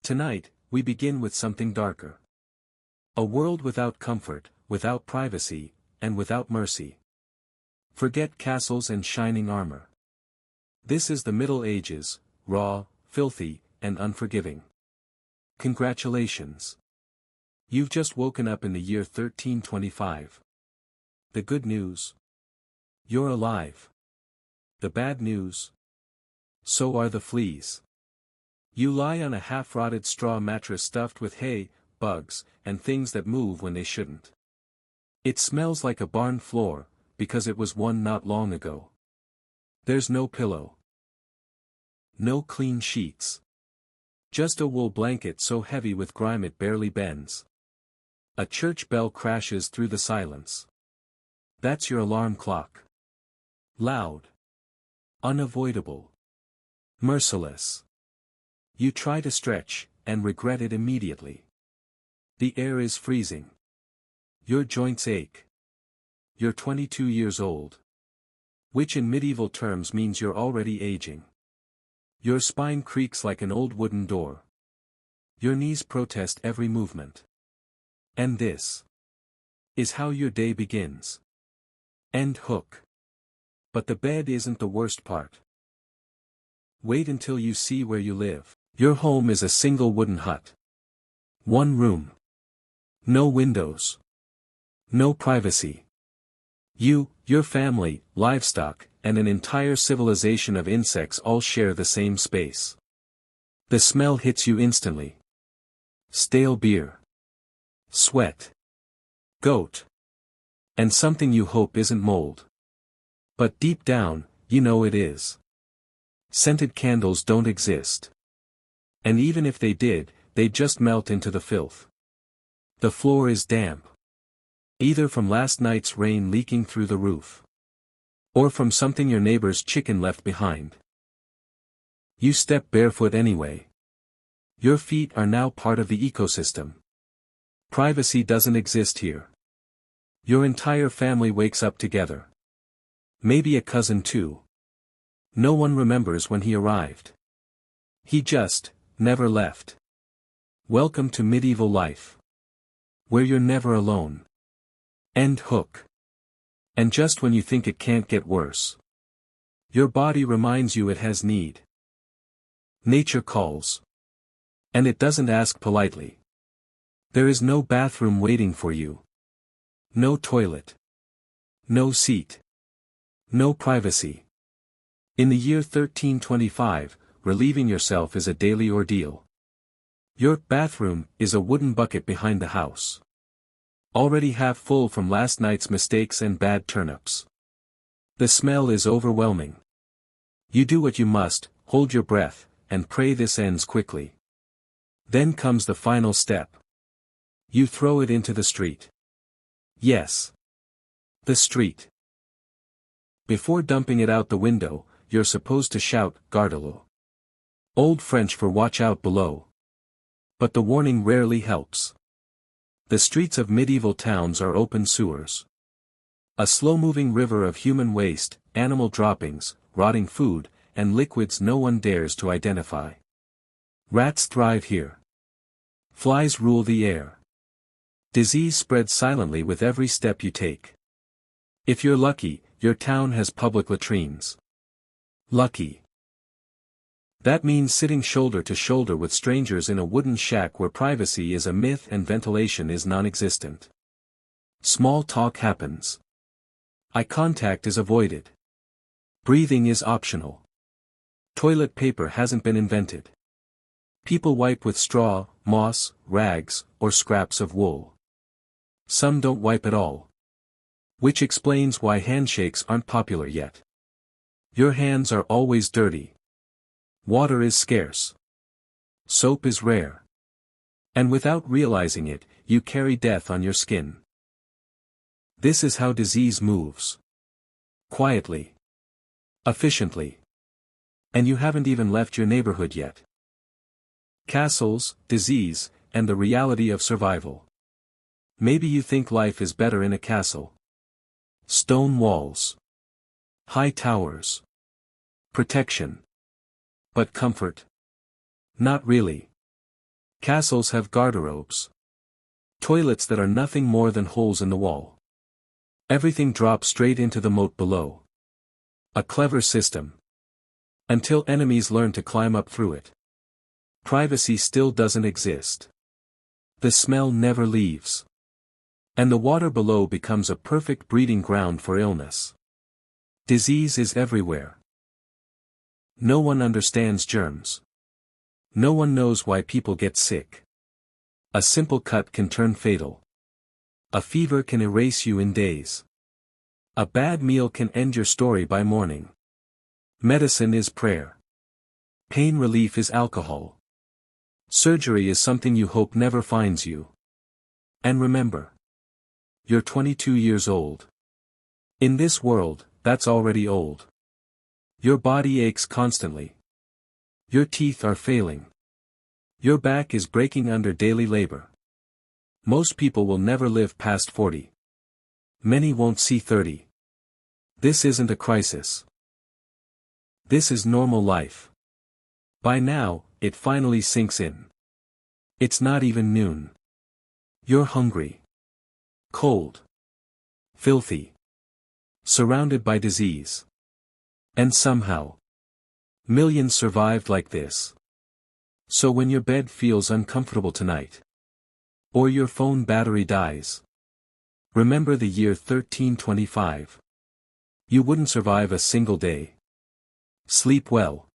Tonight, we begin with something darker. A world without comfort, without privacy, and without mercy. Forget castles and shining armor. This is the Middle Ages, raw, filthy, and unforgiving. Congratulations. You've just woken up in the year 1325. The good news? You're alive. The bad news? So are the fleas. You lie on a half-rotted straw mattress stuffed with hay, bugs, and things that move when they shouldn't. It smells like a barn floor, because it was one not long ago. There's no pillow. No clean sheets. Just a wool blanket so heavy with grime it barely bends. A church bell crashes through the silence. That's your alarm clock. Loud. Unavoidable. Merciless. You try to stretch, and regret it immediately. The air is freezing. Your joints ache. You're 22 years old. Which in medieval terms means you're already aging. Your spine creaks like an old wooden door. Your knees protest every movement. And this is how your day begins. End hook. But the bed isn't the worst part. Wait until you see where you live. Your home is a single wooden hut. One room. No windows. No privacy. You, your family, livestock, and an entire civilization of insects all share the same space. The smell hits you instantly. Stale beer. Sweat. Goat. And something you hope isn't mold. But deep down, you know it is. Scented candles don't exist. And even if they did, they'd just melt into the filth. The floor is damp. Either from last night's rain leaking through the roof. Or from something your neighbor's chicken left behind. You step barefoot anyway. Your feet are now part of the ecosystem. Privacy doesn't exist here. Your entire family wakes up together. Maybe a cousin too. No one remembers when he arrived. He just never left. Welcome to medieval life. Where you're never alone. End hook. And just when you think it can't get worse. Your body reminds you it has need. Nature calls. And it doesn't ask politely. There is no bathroom waiting for you. No toilet. No seat. No privacy. In the year 1325, relieving yourself is a daily ordeal. Your bathroom is a wooden bucket behind the house. Already half full from last night's mistakes and bad turnips. The smell is overwhelming. You do what you must, hold your breath, and pray this ends quickly. Then comes the final step. You throw it into the street. Yes. The street. Before dumping it out the window, you're supposed to shout, Garde-le. Old French for watch out below. But the warning rarely helps. The streets of medieval towns are open sewers. A slow-moving river of human waste, animal droppings, rotting food, and liquids no one dares to identify. Rats thrive here. Flies rule the air. Disease spreads silently with every step you take. If you're lucky, your town has public latrines. Lucky. That means sitting shoulder to shoulder with strangers in a wooden shack where privacy is a myth and ventilation is non-existent. Small talk happens. Eye contact is avoided. Breathing is optional. Toilet paper hasn't been invented. People wipe with straw, moss, rags, or scraps of wool. Some don't wipe at all. Which explains why handshakes aren't popular yet. Your hands are always dirty. Water is scarce. Soap is rare. And without realizing it, you carry death on your skin. This is how disease moves. Quietly. Efficiently. And you haven't even left your neighborhood yet. Castles, disease, and the reality of survival. Maybe you think life is better in a castle. Stone walls. High towers. Protection. But comfort? Not really. Castles have garderobes. Toilets that are nothing more than holes in the wall. Everything drops straight into the moat below. A clever system. Until enemies learn to climb up through it. Privacy still doesn't exist. The smell never leaves. And the water below becomes a perfect breeding ground for illness. Disease is everywhere. No one understands germs. No one knows why people get sick. A simple cut can turn fatal. A fever can erase you in days. A bad meal can end your story by morning. Medicine is prayer. Pain relief is alcohol. Surgery is something you hope never finds you. And remember. You're 22 years old. In this world, that's already old. Your body aches constantly. Your teeth are failing. Your back is breaking under daily labor. Most people will never live past 40. Many won't see 30. This isn't a crisis. This is normal life. By now, it finally sinks in. It's not even noon. You're hungry. Cold. Filthy. Surrounded by disease. And somehow, millions survived like this. So when your bed feels uncomfortable tonight, or your phone battery dies, remember the year 1325. You wouldn't survive a single day. Sleep well.